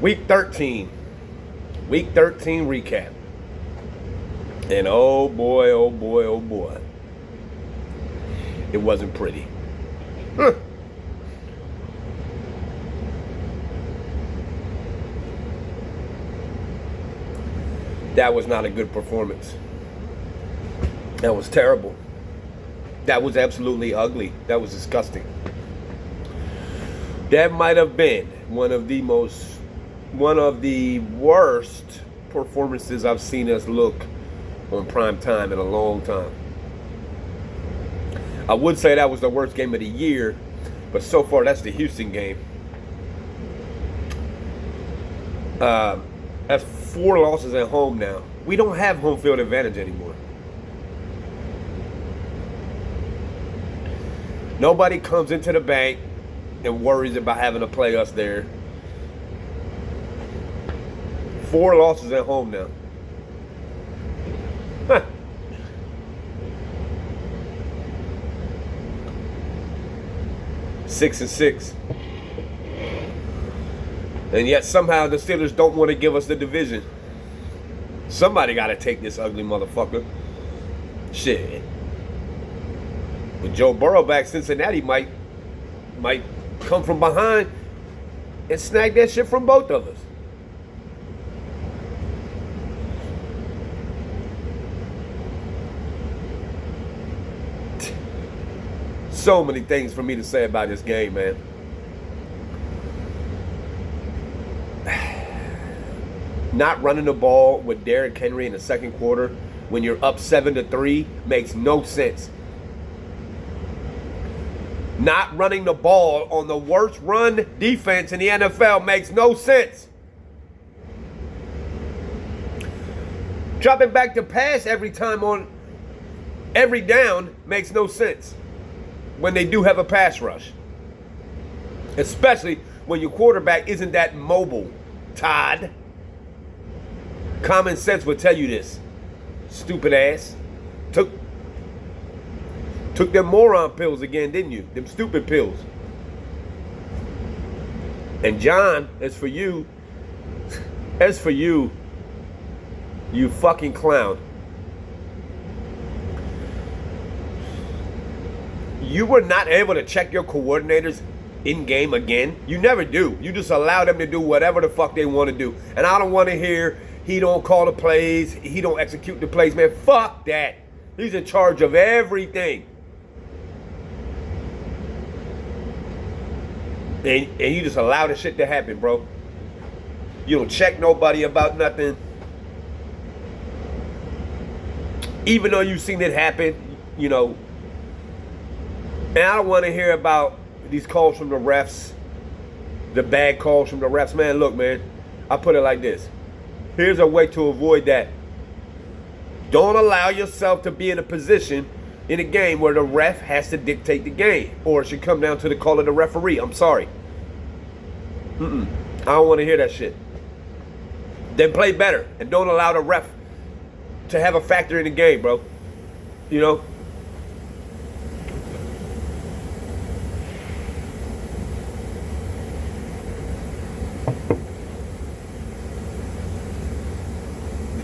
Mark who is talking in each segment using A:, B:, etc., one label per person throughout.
A: Week 13. Week 13 recap. And oh boy, oh boy, oh boy. It wasn't pretty. Huh. That was not a good performance. That was terrible. That was absolutely ugly. That was disgusting. That might have been one of the worst performances I've seen us look on prime time in a long time. I would say that was the worst game of the year, but so far that's the Houston game. That's 4 losses at home now. We don't have home field advantage anymore. Nobody comes into the bank and worries about having to play us there. 4 losses at home now. Huh. Six and 6. And yet somehow the Steelers don't want to give us the division. Somebody got to take this ugly motherfucker. Shit. With Joe Burrow back, Cincinnati might come from behind and snag that shit from both of us. So many things for me to say about this game, man. Not running the ball with Derrick Henry in the second quarter when you're up 7-3 makes no sense. Not running the ball on the worst run defense in the NFL makes no sense. Dropping back to pass every time on every down makes no sense when they do have a pass rush. Especially when your quarterback isn't that mobile, Todd. Common sense would tell you this. Stupid ass. Took them moron pills again, didn't you? Them stupid pills. And John, as for you, you fucking clown. You were not able to check your coordinators in game again. You never do. You just allow them to do whatever the fuck they want to do. And I don't want to hear he don't call the plays, he don't execute the plays. Man, fuck that. He's in charge of everything. And you just allow the shit to happen, bro. You don't check nobody about nothing. Even though you've seen it happen, you know. And I don't want to hear about these calls from the refs, the bad calls from the refs. Man, look, man, I put it like this. Here's a way to avoid that. Don't allow yourself to be in a position in a game where the ref has to dictate the game, or it should come down to the call of the referee. I'm sorry. I don't want to hear that shit. Then play better and don't allow the ref to have a factor in the game, bro. You know?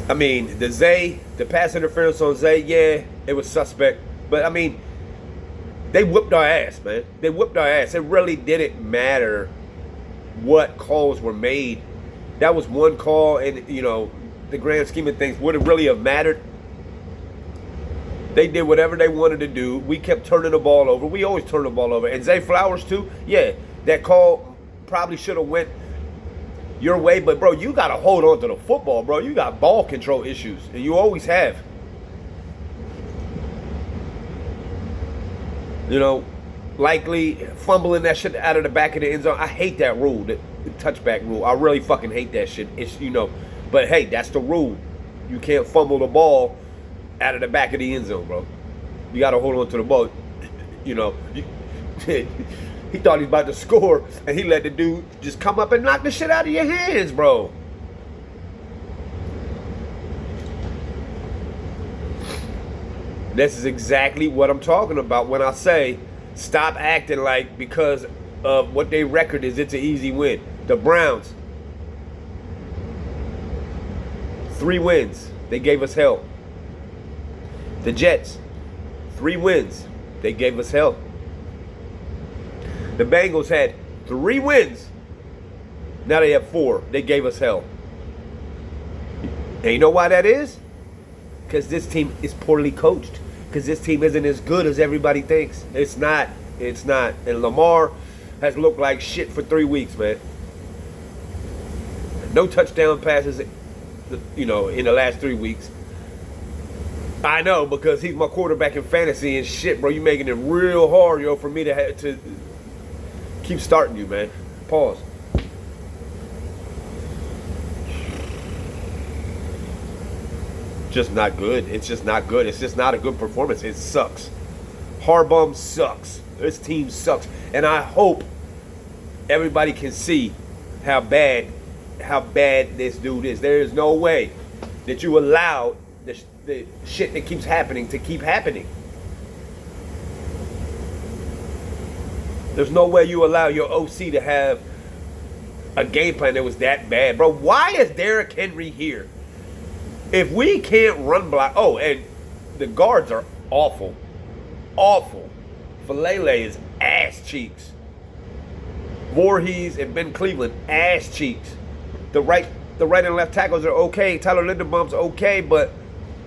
A: I mean, the pass interference on Zay, yeah, it was suspect. But, I mean, they whooped our ass, man. They whooped our ass. It really didn't matter what calls were made. That was one call, and, you know, the grand scheme of things, would it really have mattered? They did whatever they wanted to do. We kept turning the ball over. We always turn the ball over. And Zay Flowers, too, yeah, that call probably should have went your way, but bro, you gotta hold on to the football, bro. You got ball control issues, and you always have. You know, likely fumbling that shit out of the back of the end zone. I hate that rule, the touchback rule. I really fucking hate that shit. It's, you know, but hey, that's the rule. You can't fumble the ball out of the back of the end zone, bro. You gotta hold on to the ball. You know. He thought he was about to score, and he let the dude just come up and knock the shit out of your hands, bro. This is exactly what I'm talking about when I say stop acting like because of what their record is, it's an easy win. The Browns, 3 wins. They gave us hell. The Jets, 3 wins. They gave us hell. The Bengals had 3 wins. Now they have 4. They gave us hell. And you know why that is? Because this team is poorly coached. Because this team isn't as good as everybody thinks. It's not. It's not. And Lamar has looked like shit for 3 weeks, man. No touchdown passes, in the last 3 weeks. I know, because he's my quarterback in fantasy and shit, bro. You making it real hard, for me to keep starting you, man. Pause. Just not good. It's just not good. It's just not a good performance. It sucks. Harbaugh sucks. This team sucks. And I hope everybody can see how bad this dude is. There is no way that you allow the shit that keeps happening to keep happening. There's no way you allow your OC to have a game plan that was that bad. Bro, why is Derrick Henry here? If we can't run block... Oh, and the guards are awful. Awful. Falele is ass cheeks. Voorhees and Ben Cleveland, ass cheeks. The right and left tackles are okay. Tyler Linderbaum's okay, but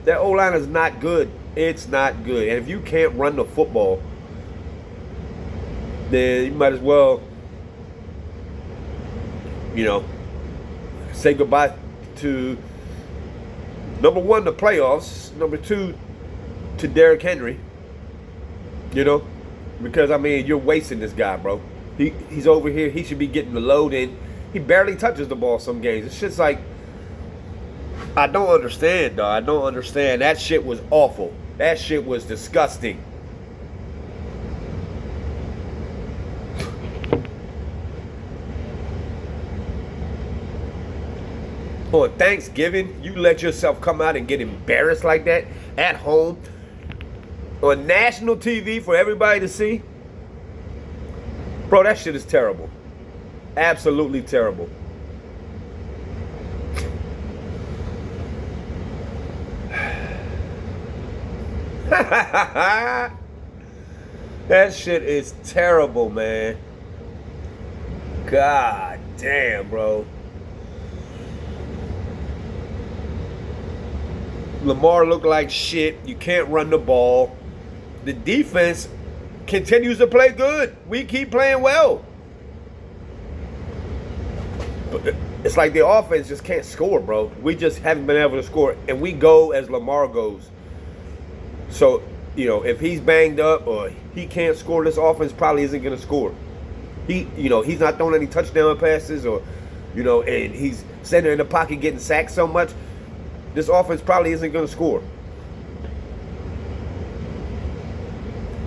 A: that O-line is not good. It's not good. And if you can't run the football, then you might as well, say goodbye to, number 1, the playoffs. Number 2, to Derrick Henry. Because, you're wasting this guy, bro. He's over here. He should be getting the load in. He barely touches the ball some games. It's just like, I don't understand, dog. I don't understand. That shit was awful. That shit was disgusting. On Thanksgiving, you let yourself come out and get embarrassed like that at home on national TV for everybody to see? Bro, that shit is terrible. Absolutely terrible. That shit is terrible, man. God damn, bro. Lamar looked like shit. You can't run the ball. The defense continues to play good. We keep playing well. But it's like the offense just can't score, bro. We just haven't been able to score. And we go as Lamar goes. So, if he's banged up or he can't score, this offense probably isn't going to score. He's not throwing any touchdown passes or, and he's sitting there in the pocket getting sacked so much. This offense probably isn't going to score.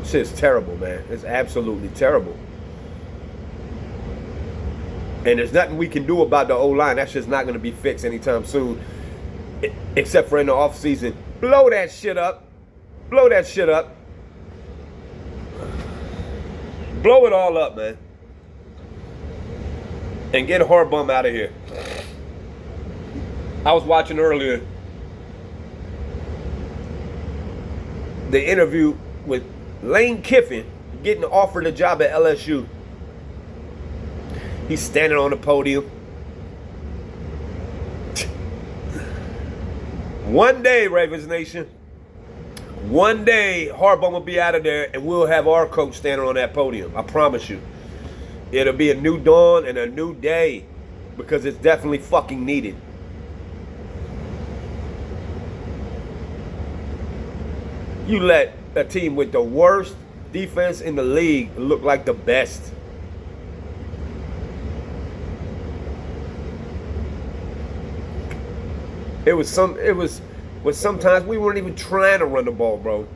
A: Shit's terrible, man. It's absolutely terrible. And there's nothing we can do about the O-line. That's just not going to be fixed anytime soon. Except for in the offseason. Blow that shit up. Blow that shit up. Blow it all up, man. And get Harbaugh out of here. I was watching earlier the interview with Lane Kiffin getting offered a job at LSU. He's standing on the podium. One day, Ravens Nation, one day Harbaugh will be out of there and we'll have our coach standing on that podium. I promise you. It'll be a new dawn and a new day because it's definitely fucking needed. You let a team with the worst defense in the league look like the best. It was sometimes we weren't even trying to run the ball, bro.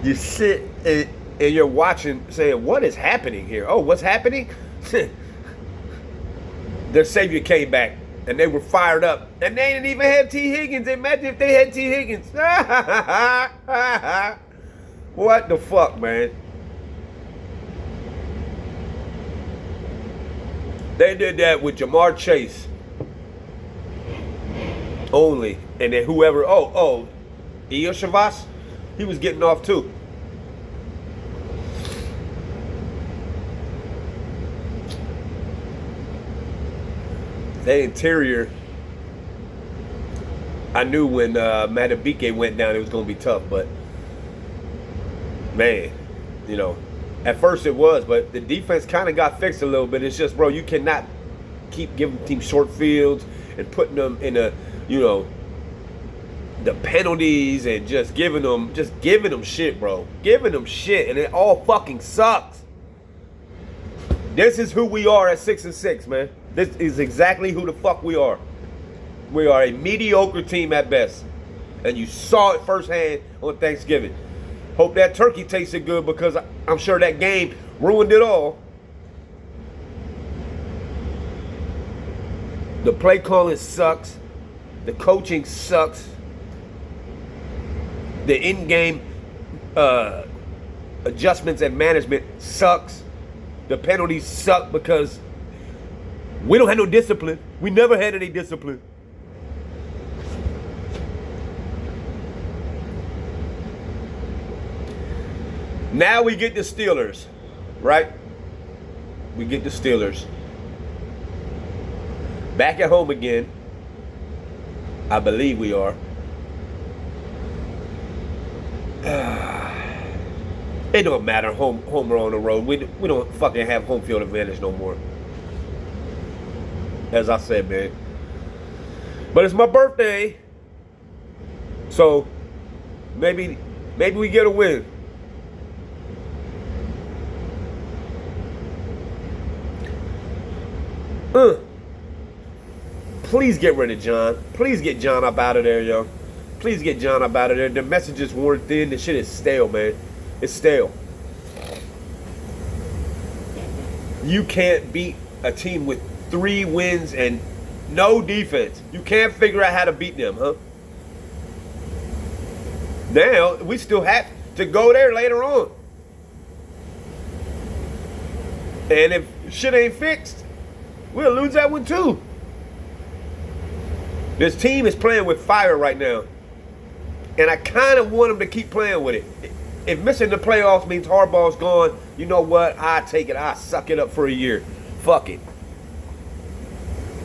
A: You sit and you're watching, saying, what is happening here? Oh, what's happening? Their savior came back, and they were fired up. And they didn't even have T. Higgins. Imagine if they had T. Higgins. What the fuck, man? They did that with Jamar Chase only, and then whoever. Eo Shavas, he was getting off too. That interior, I knew when Matabike went down, it was going to be tough. But man, you know, at first it was, but the defense kind of got fixed a little bit. It's just, bro, you cannot keep giving teams short fields and putting them in a, you know, the penalties and just giving them shit, bro. Giving them shit, and it all fucking sucks. This is who we are at 6-6, man. This is exactly who the fuck we are. We are a mediocre team at best. And you saw it firsthand on Thanksgiving. Hope that turkey tasted good, because I'm sure that game ruined it all. The play calling sucks. The coaching sucks. The in-game adjustments and management sucks. The penalties suck because we don't have no discipline. We never had any discipline. Now we get the Steelers, right? We get the Steelers. Back at home again. I believe we are. It don't matter, home or on the road. We don't fucking have home field advantage no more. As I said, man. But it's my birthday. So maybe we get a win. Please get rid of John. Please get John up out of there, yo. Please get John up out of there. The messages worn thin. The shit is stale, man. It's stale. You can't beat a team with 3 wins and no defense. You can't figure out how to beat them, huh? Now, we still have to go there later on. And if shit ain't fixed, we'll lose that one too. This team is playing with fire right now. And I kind of want them to keep playing with it. If missing the playoffs means Harbaugh's gone, you know what? I take it. I suck it up for a year. Fuck it.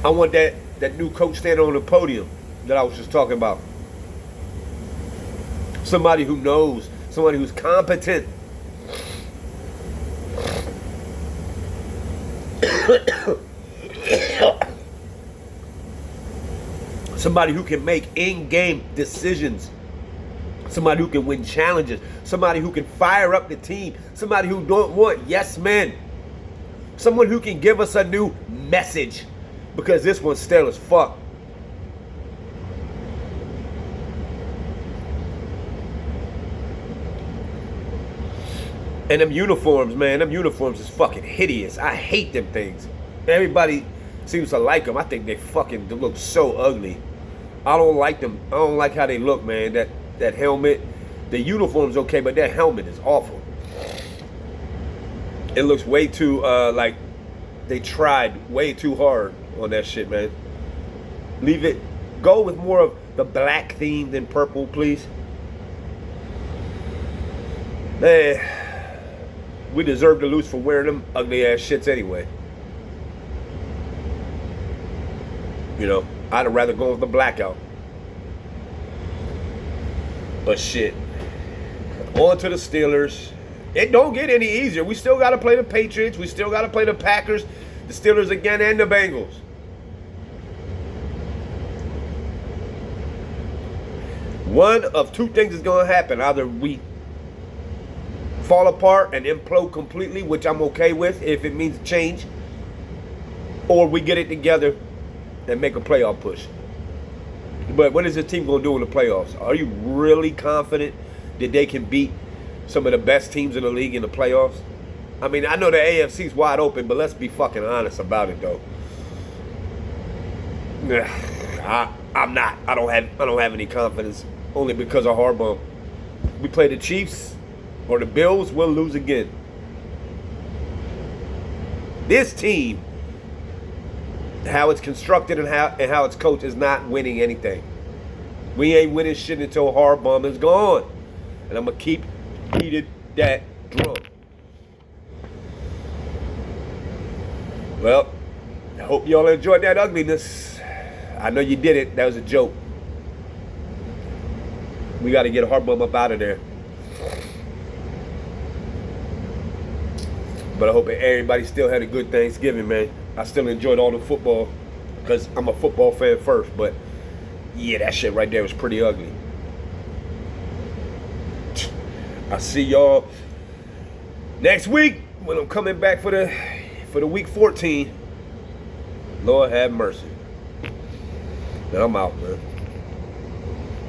A: I want that new coach standing on the podium that I was just talking about. Somebody who knows. Somebody who's competent. Somebody who can make in-game decisions. Somebody who can win challenges. Somebody who can fire up the team. Somebody who don't want yes men. Someone who can give us a new message. Because this one's stale as fuck. And them uniforms, man. Them uniforms is fucking hideous. I hate them things. Everybody seems to like them. I think they fucking look so ugly. I don't like them. I don't like how they look, man. That helmet. The uniform's okay, but that helmet is awful. It looks way too, like they tried way too hard on that shit, man. Leave it. Go with more of the black theme than purple, please. Man, we deserve to lose for wearing them ugly ass shits anyway. You know, I'd have rather go with the blackout. But shit. On to the Steelers. It don't get any easier. We still got to play the Patriots. We still got to play the Packers, the Steelers again, and the Bengals. One of two things is going to happen. Either we fall apart and implode completely, which I'm okay with if it means change, or we get it together and make a playoff push. But what is this team going to do in the playoffs? Are you really confident that they can beat some of the best teams in the league in the playoffs? I mean, I know the AFC's wide open, but let's be fucking honest about it, though. I'm not. I don't have any confidence, only because of Harbaugh. We play the Chiefs or the Bills, we'll lose again. This team how it's constructed and how it's coached is not winning anything. We ain't winning shit until Harbaugh is gone. And I'm going to keep beating that drum. Well, I hope y'all enjoyed that ugliness. I know you did it. That was a joke. We got to get Harbaugh up out of there. But I hope everybody still had a good Thanksgiving, man. I still enjoyed all the football because I'm a football fan first. But yeah, that shit right there was pretty ugly. I'll see y'all next week when I'm coming back for the week 14. Lord have mercy. Now I'm out, man.